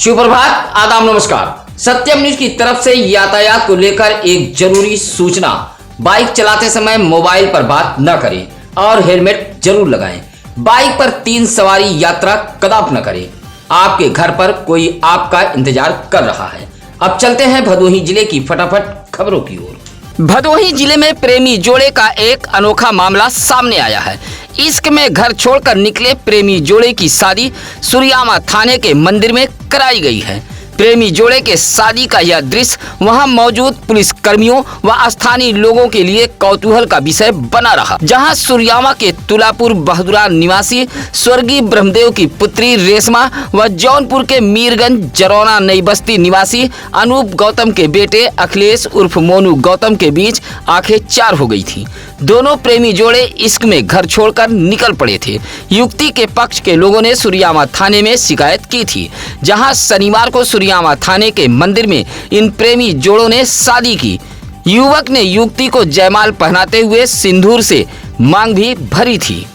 सुप्रभात, आदाब, नमस्कार। सत्यम न्यूज की तरफ से यातायात को लेकर एक जरूरी सूचना। बाइक चलाते समय मोबाइल पर बात न करें और हेलमेट जरूर लगाएं। बाइक पर 3 सवारी यात्रा कदाप न करें। आपके घर पर कोई आपका इंतजार कर रहा है। अब चलते हैं भदोही जिले की फटाफट खबरों की ओर। भदोही जिले में प्रेमी जोड़े का एक अनोखा मामला सामने आया है। इश्क में घर छोड़कर निकले प्रेमी जोड़े की शादी सूर्यामा थाने के मंदिर में कराई गई है। प्रेमी जोड़े के शादी का यह दृश्य वहां मौजूद पुलिस कर्मियों व स्थानीय लोगों के लिए कौतूहल का विषय बना रहा, जहां सूर्यामा के तुलापुर बहदुरा निवासी स्वर्गीय ब्रह्मदेव की पुत्री रेशमा व जौनपुर के मीरगंज जरौना नई बस्ती निवासी अनूप गौतम के बेटे अखिलेश उर्फ मोनू गौतम के बीच आंखें चार हो गई थी। दोनों प्रेमी जोड़े इश्क में घर छोड़कर निकल पड़े थे। युवती के पक्ष के लोगों ने सूर्यामा थाने में शिकायत की थी, जहां शनिवार को सूर्यामा थाने के मंदिर में इन प्रेमी जोड़ों ने शादी की। युवक ने युवती को जयमाल पहनाते हुए सिंदूर से मांग भी भरी थी।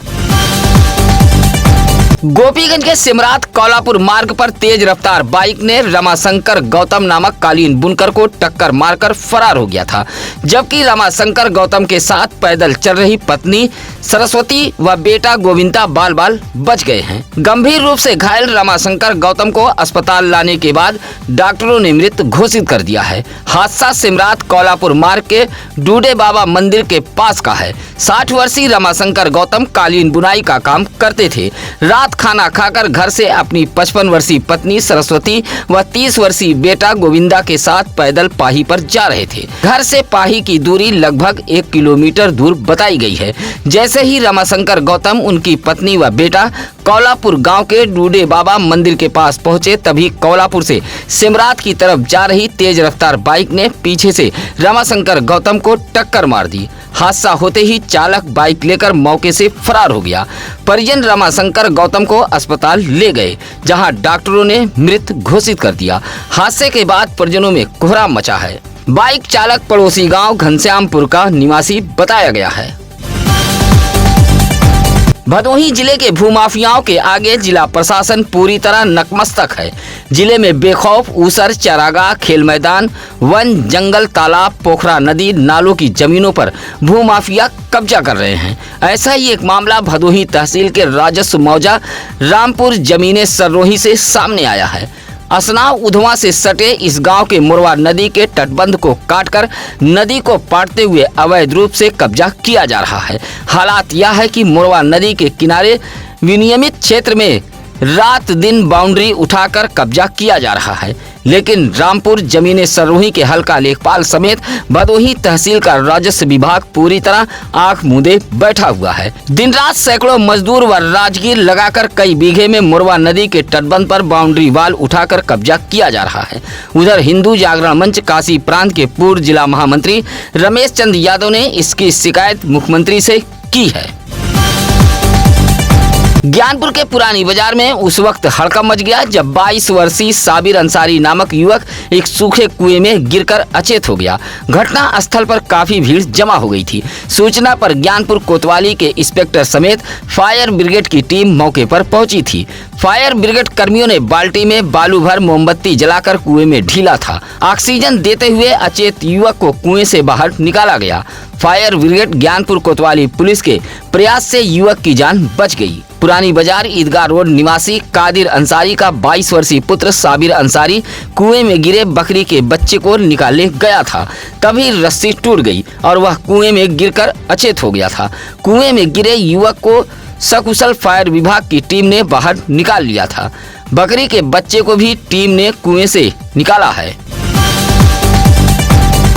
गोपीगंज के सिमरात कोल्हापुर मार्ग पर तेज रफ्तार बाइक ने रमाशंकर गौतम नामक कालीन बुनकर को टक्कर मारकर फरार हो गया था, जबकि रमाशंकर गौतम के साथ पैदल चल रही पत्नी सरस्वती व बेटा गोविंदा बाल बाल बच गए हैं। गंभीर रूप से घायल रमाशंकर गौतम को अस्पताल लाने के बाद डॉक्टरों ने मृत घोषित कर दिया है। हादसा सिमरात कोल्हापुर मार्ग के डूडे बाबा मंदिर के पास का है। 60 वर्षीय रमाशंकर गौतम कालीन बुनाई का काम करते थे। रात खाना खाकर घर से अपनी 55 वर्षीय पत्नी सरस्वती व 30 वर्षीय बेटा गोविंदा के साथ पैदल पाही पर जा रहे थे। घर से पाही की दूरी लगभग 1 किलोमीटर दूर बताई गई है। जैसे ही रमाशंकर गौतम उनकी पत्नी व बेटा कोल्हापुर गांव के डूडे बाबा मंदिर के पास पहुंचे, तभी कोल्हापुर से सिमरात की तरफ जा रही तेज रफ्तार बाइक ने पीछे से रमाशंकर गौतम को टक्कर मार दी। हादसा होते ही चालक बाइक लेकर मौके से फरार हो गया। परिजन रमाशंकर गौतम को अस्पताल ले गए, जहां डॉक्टरों ने मृत घोषित कर दिया। हादसे के बाद परिजनों में कोहराम मचा है। बाइक चालक पड़ोसी गांव घनश्यामपुर का निवासी बताया गया है। भदोही जिले के भूमाफियाओं के आगे जिला प्रशासन पूरी तरह नतमस्तक है। जिले में बेखौफ ऊसर, चारागाह, खेल मैदान, वन, जंगल, तालाब, पोखरा, नदी, नालों की जमीनों पर भूमाफिया कब्जा कर रहे हैं। ऐसा ही एक मामला भदोही तहसील के राजस्व मौजा रामपुर जमीने सररोही से सामने आया है। असनाव उधवा से सटे इस गांव के मुरवा नदी के तटबंध को काटकर नदी को पाटते हुए अवैध रूप से कब्जा किया जा रहा है। हालात यह है कि मुरवा नदी के किनारे विनियमित क्षेत्र में रात दिन बाउंड्री उठाकर कब्जा किया जा रहा है, लेकिन रामपुर जमीने सररोही के हल्का लेखपाल समेत भदोही तहसील का राजस्व विभाग पूरी तरह आंख मूंदे बैठा हुआ है। दिन रात सैकड़ों मजदूर व राजगीर लगाकर कई बीघे में मुरवा नदी के तटबंध पर बाउंड्री वाल उठाकर कब्जा किया जा रहा है। उधर हिंदू जागरण मंच काशी प्रांत के पूर्व जिला महामंत्री रमेश चंद्र यादव ने इसकी शिकायत मुख्यमंत्री से की है। ज्ञानपुर के पुरानी बाजार में उस वक्त हड़कंप मच गया जब 22 वर्षीय साबिर अंसारी नामक युवक एक सूखे कुएं में गिरकर अचेत हो गया। घटना स्थल पर काफी भीड़ जमा हो गई थी। सूचना पर ज्ञानपुर कोतवाली के इंस्पेक्टर समेत फायर ब्रिगेड की टीम मौके पर पहुंची थी। फायर ब्रिगेड कर्मियों ने बाल्टी में बालू भर मोमबत्ती जलाकर कुएं में ढीला था। ऑक्सीजन देते हुए अचेत युवक को कुएं से बाहर निकाला गया। फायर ब्रिगेड ज्ञानपुर कोतवाली पुलिस के प्रयास से युवक की जान बच गई। पुरानी बाजार ईदगाह रोड निवासी कादिर अंसारी का 22 वर्षीय पुत्र साबिर अंसारी कुएं में गिरे बकरी के बच्चे को निकालने गया था, तभी रस्सी टूट गई और वह कुएं में गिरकर अचेत हो गया था। कुएं में गिरे युवक को सकुशल फायर विभाग की टीम ने बाहर निकाल लिया था। बकरी के बच्चे को भी टीम ने कुएं से निकाला है।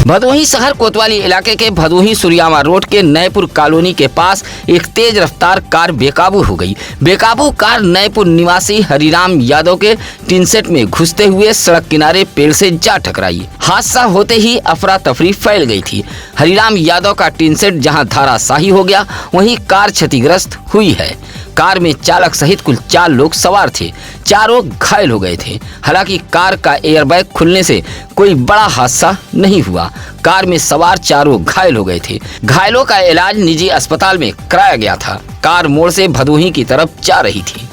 भदोही शहर कोतवाली इलाके के भदोही सूर्यामा रोड के नयपुर कॉलोनी के पास एक तेज रफ्तार कार बेकाबू हो गई। बेकाबू कार नयपुर निवासी हरिराम यादव के टीन सेट में घुसते हुए सड़क किनारे पेड़ से जा टकराई। हादसा होते ही अफरा तफरी फैल गई थी। हरिराम यादव का टीन सेट जहां धराशायी हो गया, वहीं कार क्षतिग्रस्त हुई है। कार में चालक सहित कुल 4 लोग सवार थे। चारों घायल हो गए थे। हालांकि कार का एयरबैग खुलने से कोई बड़ा हादसा नहीं हुआ। कार में सवार चारों घायल हो गए थे। घायलों का इलाज निजी अस्पताल में कराया गया था। कार मोड़ से भदोही की तरफ जा रही थी।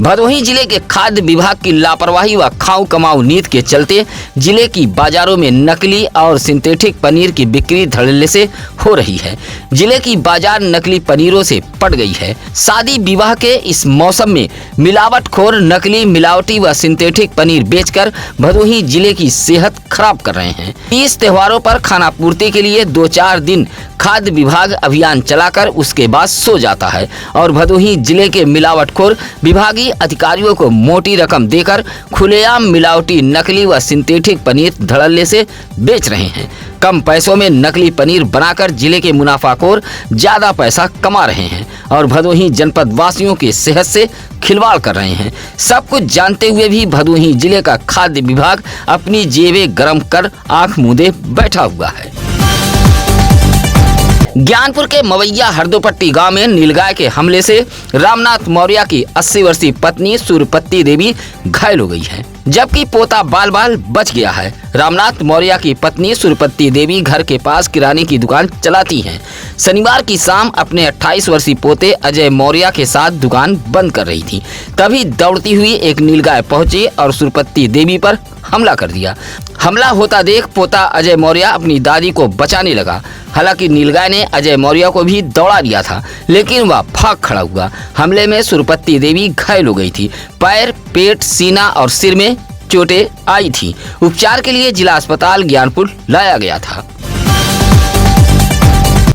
भदोही जिले के खाद्य विभाग की लापरवाही व खाऊ कमाऊ नीति के चलते जिले की बाजारों में नकली और सिंथेटिक पनीर की बिक्री धड़ल्ले से हो रही है। जिले की बाजार नकली पनीरों से पट गई है। शादी विवाह के इस मौसम में मिलावटखोर नकली, मिलावटी व सिंथेटिक पनीर बेचकर भदोही जिले की सेहत खराब कर रहे हैं। इस त्योहारों पर खाना पूर्ति के लिए 2-4 दिन खाद्य विभाग अभियान चलाकर उसके बाद सो जाता है और भदोही जिले के मिलावटखोर विभागीय अधिकारियों को मोटी रकम देकर खुलेआम मिलावटी, नकली व सिंथेटिक पनीर धड़ल्ले से बेच रहे हैं। कम पैसों में नकली पनीर बनाकर जिले के मुनाफाखोर ज्यादा पैसा कमा रहे हैं और भदोही जनपद वासियों की सेहत से खिलवाड़ कर रहे हैं। सब कुछ जानते हुए भी भदोही जिले का खाद्य विभाग अपनी जेबें गर्म कर आंख मूंदे बैठा हुआ है। ज्ञानपुर के मवैया हरदोपट्टी गांव में नीलगाय के हमले से रामनाथ मौर्य की 80 वर्षीय पत्नी सूर्यपत्ती देवी घायल हो गई है, जबकि पोता बाल बाल बच गया है। रामनाथ मौर्य की पत्नी सूर्यपत्ती देवी घर के पास किराने की दुकान चलाती हैं। शनिवार की शाम अपने 28 वर्षीय पोते अजय मौर्य के साथ दुकान बंद कर रही थी, तभी दौड़ती हुई एक नीलगाय पहुंची और सूर्यपत्ती देवी पर हमला कर दिया। हमला होता देख पोता अजय मौर्य अपनी दादी को बचाने लगा। हालांकि नीलगाय ने अजय मौर्य को भी दौड़ा दिया था, लेकिन वह भाग खड़ा हुआ। हमले में सूर्यपत्ती देवी घायल हो गई थी। पैर, पेट, सीना और सिर में चोटें आई थी। उपचार के लिए जिला अस्पताल ज्ञानपुर लाया गया था।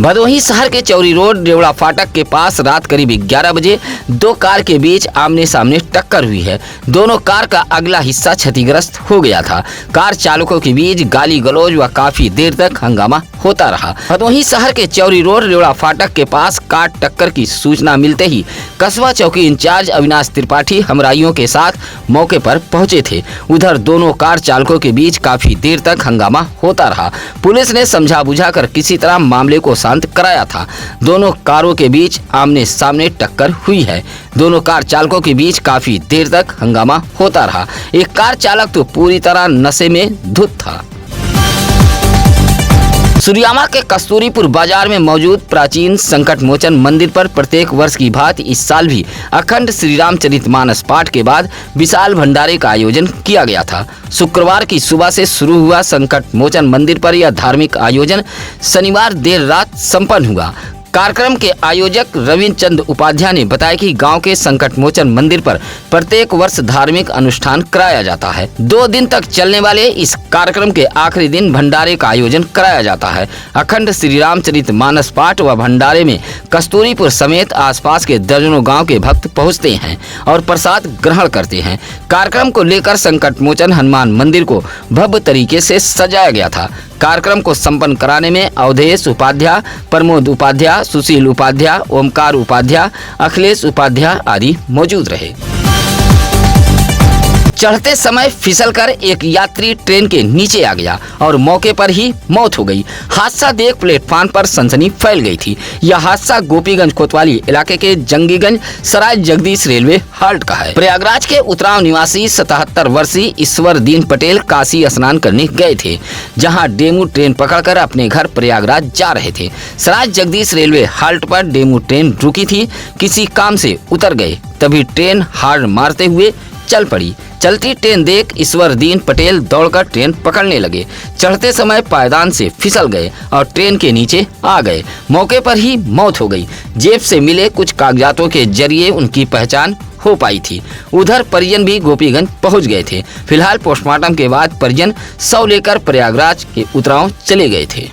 भदोही शहर के चौरी रोड देवड़ा फाटक के पास रात करीब 11 बजे 2 कार के बीच आमने सामने टक्कर हुई है। दोनों कार का अगला हिस्सा क्षतिग्रस्त हो गया था। कार चालकों के बीच गाली गलौज व काफी देर तक हंगामा होता रहा। भदोही शहर के चौरी रोड देवड़ा फाटक के पास कार टक्कर की सूचना मिलते ही कस्बा चौकी इंचार्ज अविनाश त्रिपाठी हमराइयों के साथ मौके पर पहुंचे थे। उधर दोनों कार चालकों के बीच काफी देर तक हंगामा होता रहा। पुलिस ने समझा बुझाकर किसी तरह मामले को शांत कराया था। दोनों कारों के बीच आमने सामने टक्कर हुई है। दोनों कार चालकों के बीच काफी देर तक हंगामा होता रहा। एक कार चालक तो पूरी तरह नशे में धुत था। सुरियामा के कस्तूरीपुर बाजार में मौजूद प्राचीन संकट मोचन मंदिर पर प्रत्येक वर्ष की भांति इस साल भी अखंड श्री रामचरितमानस पाठ के बाद विशाल भंडारे का आयोजन किया गया था। शुक्रवार की सुबह से शुरू हुआ संकट मोचन मंदिर पर यह धार्मिक आयोजन शनिवार देर रात संपन्न हुआ। कार्यक्रम के आयोजक रविंद्र चंद उपाध्याय ने बताया कि गांव के संकट मोचन मंदिर पर प्रत्येक वर्ष धार्मिक अनुष्ठान कराया जाता है। 2 दिन तक चलने वाले इस कार्यक्रम के आखिरी दिन भंडारे का आयोजन कराया जाता है। अखंड श्री रामचरितमानस पाठ व भंडारे में कस्तूरीपुर समेत आसपास के दर्जनों गांव के भक्त पहुंचते हैं और प्रसाद ग्रहण करते हैं। कार्यक्रम को लेकर संकट मोचन हनुमान मंदिर को भव्य तरीके से सजाया गया था। कार्यक्रम को संपन्न कराने में अवधेश उपाध्याय, प्रमोद उपाध्याय, सुशील उपाध्याय, ओमकार उपाध्याय, अखिलेश उपाध्याय आदि मौजूद रहे। चढ़ते समय फिसलकर एक यात्री ट्रेन के नीचे आ गया और मौके पर ही मौत हो गई। हादसा देख प्लेटफार्म पर सनसनी फैल गई थी। यह हादसा गोपीगंज कोतवाली इलाके के जंगीगंज सराय जगदीश रेलवे हाल्ट का है। प्रयागराज के उतराव निवासी 77 वर्षीय ईश्वर दीन पटेल काशी स्नान करने गए थे, जहां डेमू ट्रेन पकड़कर अपने घर प्रयागराज जा रहे थे। सराय जगदीश रेलवे हाल्ट पर डेमू ट्रेन रुकी थी। किसी काम से उतर गए, तभी ट्रेन हार्न मारते हुए चल पड़ी। चलती ट्रेन देख ईश्वर दीन पटेल दौड़कर ट्रेन पकड़ने लगे। चढ़ते समय पायदान से फिसल गए और ट्रेन के नीचे आ गए। मौके पर ही मौत हो गई। जेब से मिले कुछ कागजातों के जरिए उनकी पहचान हो पाई थी। उधर परिजन भी गोपीगंज पहुंच गए थे। फिलहाल पोस्टमार्टम के बाद परिजन शव लेकर प्रयागराज के उतराव चले गए थे।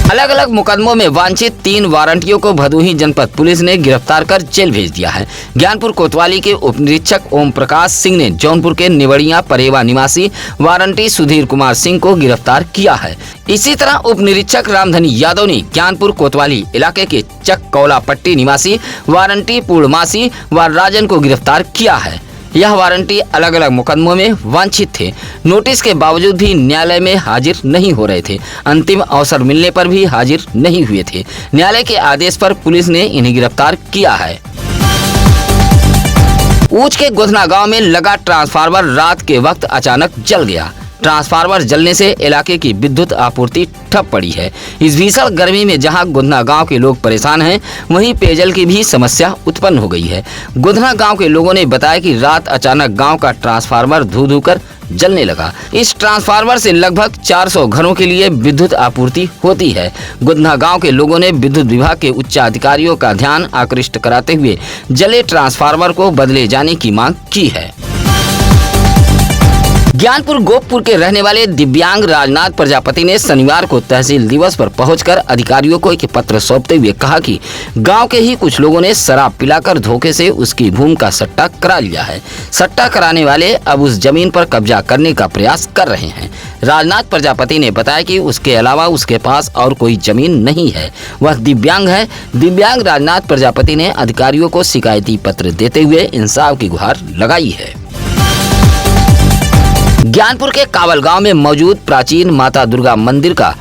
अलग अलग मुकदमों में वांछित 3 वारंटियों को भदोही जनपद पुलिस ने गिरफ्तार कर जेल भेज दिया है। ज्ञानपुर कोतवाली के उप निरीक्षक ओम प्रकाश सिंह ने जौनपुर के निवड़िया परेवा निवासी वारंटी सुधीर कुमार सिंह को गिरफ्तार किया है। इसी तरह उप निरीक्षक रामधनी यादव ने ज्ञानपुर कोतवाली इलाके के चक कौला पट्टी निवासी वारंटी पूर्णमासी व राजन को गिरफ्तार किया है। यह वारंटी अलग अलग मुकदमों में वांछित थे। नोटिस के बावजूद भी न्यायालय में हाजिर नहीं हो रहे थे। अंतिम अवसर मिलने पर भी हाजिर नहीं हुए थे। न्यायालय के आदेश पर पुलिस ने इन्हें गिरफ्तार किया है। ऊंच के गोधना गांव में लगा ट्रांसफार्मर रात के वक्त अचानक जल गया। ट्रांसफार्मर जलने से इलाके की विद्युत आपूर्ति ठप पड़ी है। इस भीषण गर्मी में जहां गुधना गांव के लोग परेशान हैं, वहीं पेयजल की भी समस्या उत्पन्न हो गई है। गुधना गांव के लोगों ने बताया कि रात अचानक गांव का ट्रांसफार्मर धू कर जलने लगा। इस ट्रांसफार्मर से लगभग 400 घरों के लिए विद्युत आपूर्ति होती है। गुधना गांव के लोगों ने विद्युत विभाग के उच्च अधिकारियों का ध्यान आकृष्ट कराते हुए जले ट्रांसफार्मर को बदले जाने की मांग की है। ज्ञानपुर गोपपुर के रहने वाले दिव्यांग राजनाथ प्रजापति ने शनिवार को तहसील दिवस पर पहुंचकर अधिकारियों को एक पत्र सौंपते हुए कहा कि गांव के ही कुछ लोगों ने शराब पिलाकर धोखे से उसकी भूमि का सट्टा करा लिया है। सट्टा कराने वाले अब उस जमीन पर कब्जा करने का प्रयास कर रहे हैं। राजनाथ प्रजापति ने बताया कि उसके अलावा उसके पास और कोई जमीन नहीं है, वह दिव्यांग है। दिव्यांग राजनाथ प्रजापति ने अधिकारियों को शिकायती पत्र देते हुए इंसाफ की गुहार लगाई है। ज्ञानपुर के कावल गांव में मौजूद प्राचीन माता दुर्गा मंदिर का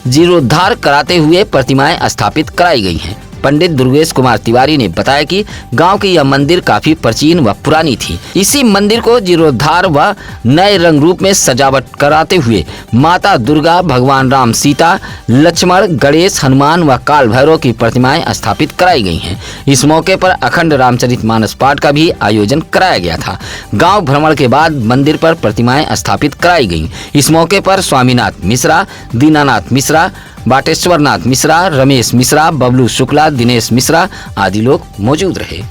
जीर्णोद्धार कराते हुए प्रतिमाएं स्थापित कराई गई हैं। पंडित दुर्गेश कुमार तिवारी ने बताया कि गांव की यह मंदिर काफी प्राचीन व पुरानी थी। इसी मंदिर को जीर्णोद्धार व नए रंग रूप में सजावट कराते हुए माता दुर्गा, भगवान राम, सीता, लक्ष्मण, गणेश, हनुमान व काल भैरव की प्रतिमाएं स्थापित कराई गई हैं। इस मौके पर अखंड रामचरितमानस पाठ का भी आयोजन कराया गया था। गाँव भ्रमण के बाद मंदिर पर प्रतिमाएं स्थापित कराई गयी। इस मौके पर स्वामीनाथ मिश्रा, दीनानाथ मिश्रा, बाटेश्वरनाथ मिश्रा, रमेश मिश्रा, बबलू शुक्ला, दिनेश मिश्रा आदि लोग मौजूद रहे।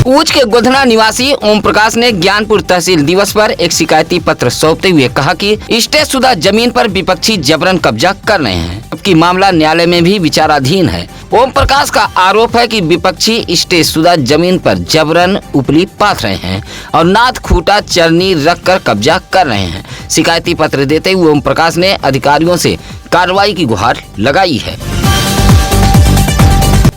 ऊंच के गोधना निवासी ओम प्रकाश ने ज्ञानपुर तहसील दिवस पर एक शिकायती पत्र सौंपते हुए कहा कि स्टेशुदा जमीन पर विपक्षी जबरन कब्जा कर रहे हैं, जबकि मामला न्यायालय में भी विचाराधीन है। ओम प्रकाश का आरोप है कि विपक्षी स्टेशुदा जमीन पर जबरन उपली पाथ रहे हैं और नाथ खूटा चरनी रखकर कब्जा कर रहे हैं। शिकायती पत्र देते हुए ओम प्रकाश ने अधिकारियों से कार्रवाई की गुहार लगाई है।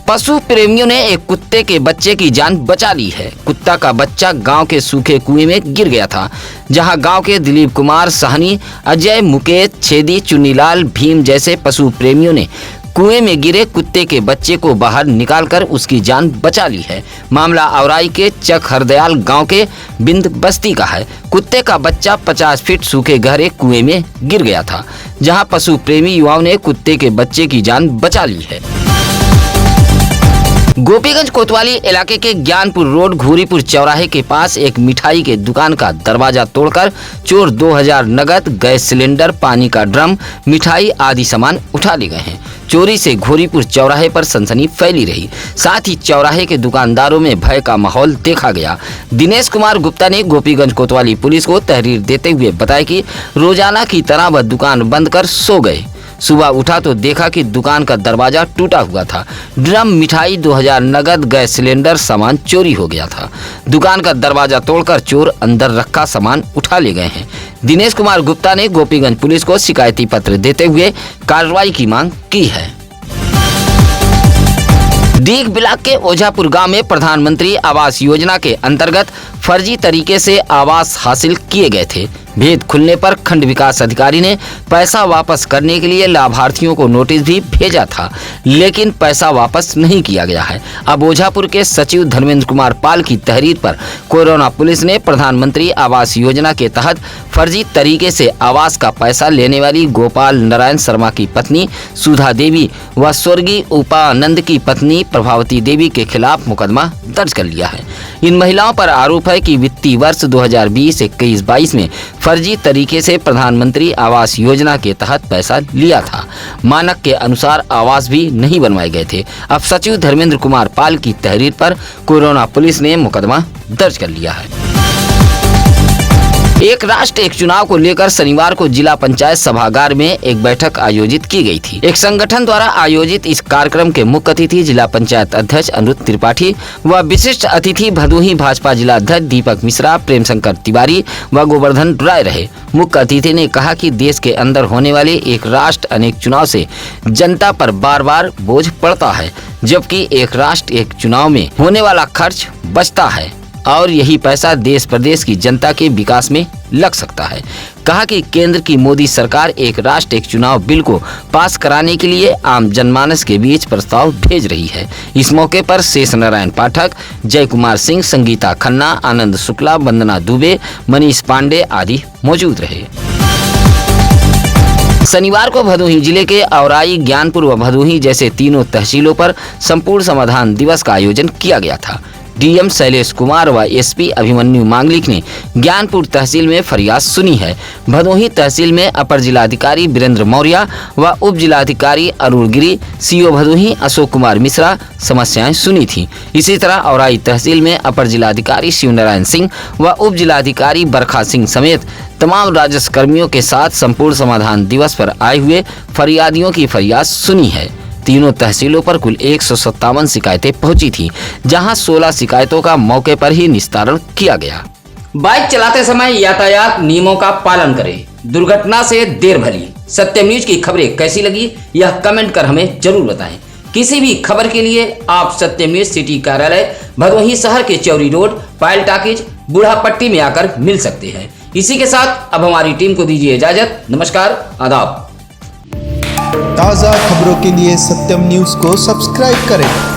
पशु प्रेमियों ने एक कुत्ते के बच्चे की जान बचा ली है। कुत्ता का बच्चा गांव के सूखे कुएं में गिर गया था, जहां गांव के दिलीप कुमार साहनी, अजय, मुकेश, छेदी, चुन्नीलाल, भीम जैसे पशु प्रेमियों ने कुएं में गिरे कुत्ते के बच्चे को बाहर निकालकर उसकी जान बचा ली है। मामला औराई के चक हरदयाल गांव के बिंद बस्ती का है। कुत्ते का बच्चा 50 फीट सूखे गहरे कुएं में गिर गया था, जहां पशु प्रेमी युवाओं ने कुत्ते के बच्चे की जान बचा ली है। गोपीगंज कोतवाली इलाके के ज्ञानपुर रोड घूरीपुर चौराहे के पास एक मिठाई के दुकान का दरवाजा तोड़कर चोर 2000 नगद, गैस सिलेंडर, पानी का ड्रम, मिठाई आदि सामान उठा ले गए हैं। चोरी से घोरीपुर चौराहे पर सनसनी फैली रही। साथ ही चौराहे के दुकानदारों में भय का माहौल देखा गया। दिनेश कुमार गुप्ता ने गोपीगंज कोतवाली पुलिस को तहरीर देते हुए बताया कि रोजाना की तरह वह दुकान बंद कर सो गए। सुबह उठा तो देखा कि दुकान का दरवाजा टूटा हुआ था। ड्रम, मिठाई, 2000 नगद, गैस सिलेंडर सामान चोरी हो गया था। दुकान का दरवाजा तोड़कर चोर अंदर रखा सामान उठा ले गए हैं। दिनेश कुमार गुप्ता ने गोपीगंज पुलिस को शिकायती पत्र देते हुए कार्रवाई की मांग की है। डीग ब्लॉक के ओझापुर गांव में प्रधानमंत्री आवास योजना के अंतर्गत फर्जी तरीके से आवास हासिल किए गए थे। भेद खुलने पर खंड विकास अधिकारी ने पैसा वापस करने के लिए लाभार्थियों को नोटिस भी भेजा था, लेकिन पैसा वापस नहीं किया गया है। अब ओझापुर के सचिव धर्मेंद्र कुमार पाल की तहरीर पर कोरोना पुलिस ने प्रधानमंत्री आवास योजना के तहत फर्जी तरीके से आवास का पैसा लेने वाली गोपाल नारायण शर्मा की पत्नी सुधा देवी व स्वर्गीय उपानंद की पत्नी प्रभावती देवी के खिलाफ मुकदमा दर्ज कर लिया है। इन महिलाओं पर आरोप है कि वित्तीय वर्ष 2020-21-22 में फर्जी तरीके से प्रधानमंत्री आवास योजना के तहत पैसा लिया था। मानक के अनुसार आवास भी नहीं बनवाए गए थे। अब सचिव धर्मेंद्र कुमार पाल की तहरीर पर कोरोना पुलिस ने मुकदमा दर्ज कर लिया है। एक राष्ट्र एक चुनाव को लेकर शनिवार को जिला पंचायत सभागार में एक बैठक आयोजित की गई थी। एक संगठन द्वारा आयोजित इस कार्यक्रम के मुख्य अतिथि जिला पंचायत अध्यक्ष अनुरुद्ध त्रिपाठी व विशिष्ट अतिथि भदोही भाजपा जिला अध्यक्ष दीपक मिश्रा, प्रेम शंकर तिवारी व गोवर्धन राय रहे। मुख्य अतिथि ने कहा कि देश के अंदर होने वाले एक राष्ट्र अनेक चुनाव से जनता पर बार बार बोझ पड़ता है, जबकि एक राष्ट्र एक चुनाव में होने वाला खर्च बचता है। और यही पैसा देश प्रदेश की जनता के विकास में लग सकता है। कहा कि केंद्र की मोदी सरकार एक राष्ट्र एक चुनाव बिल को पास कराने के लिए आम जनमानस के बीच प्रस्ताव भेज रही है। इस मौके पर शेष नारायण पाठक, जय कुमार सिंह, संगीता खन्ना, आनंद शुक्ला, वंदना दुबे, मनीष पांडे आदि मौजूद रहे। शनिवार को भदोही जिले के औराई, ज्ञानपुर व भदोही जैसे तीनों तहसीलों पर संपूर्ण समाधान दिवस का आयोजन किया गया था। डीएम शैलेश कुमार व एसपी अभिमन्यु मांगलिक ने ज्ञानपुर तहसील में फरियाद सुनी है। भदोही तहसील में अपर जिलाधिकारी वीरेंद्र मौर्य व उप जिलाधिकारी अरुण गिरी, सीओ भदोही अशोक कुमार मिश्रा समस्याएं सुनी थी। इसी तरह औराई तहसील में अपर जिलाधिकारी शिवनारायण सिंह व उप जिलाधिकारी बरखा सिंह समेत तमाम राजस्व कर्मियों के साथ संपूर्ण समाधान दिवस पर आए हुए फरियादियों की फरियाद सुनी है। तीनों तहसीलों पर कुल 157 शिकायतें पहुंची थी, जहां 16 शिकायतों का मौके पर ही निस्तारण किया गया। बाइक चलाते समय यातायात नियमों का पालन करें, दुर्घटना से देर भली। सत्यम न्यूज की खबरें कैसी लगी यह कमेंट कर हमें जरूर बताएं। किसी भी खबर के लिए आप सत्यम न्यूज सिटी कार्यालय भदोही शहर के चौरी रोड, पायल टाकीज, बूढ़ापट्टी में आकर मिल सकते हैं। इसी के साथ अब हमारी टीम को दीजिए इजाजत। नमस्कार, आदाब। ताज़ा खबरों के लिए सत्यम न्यूज़ को सब्सक्राइब करें।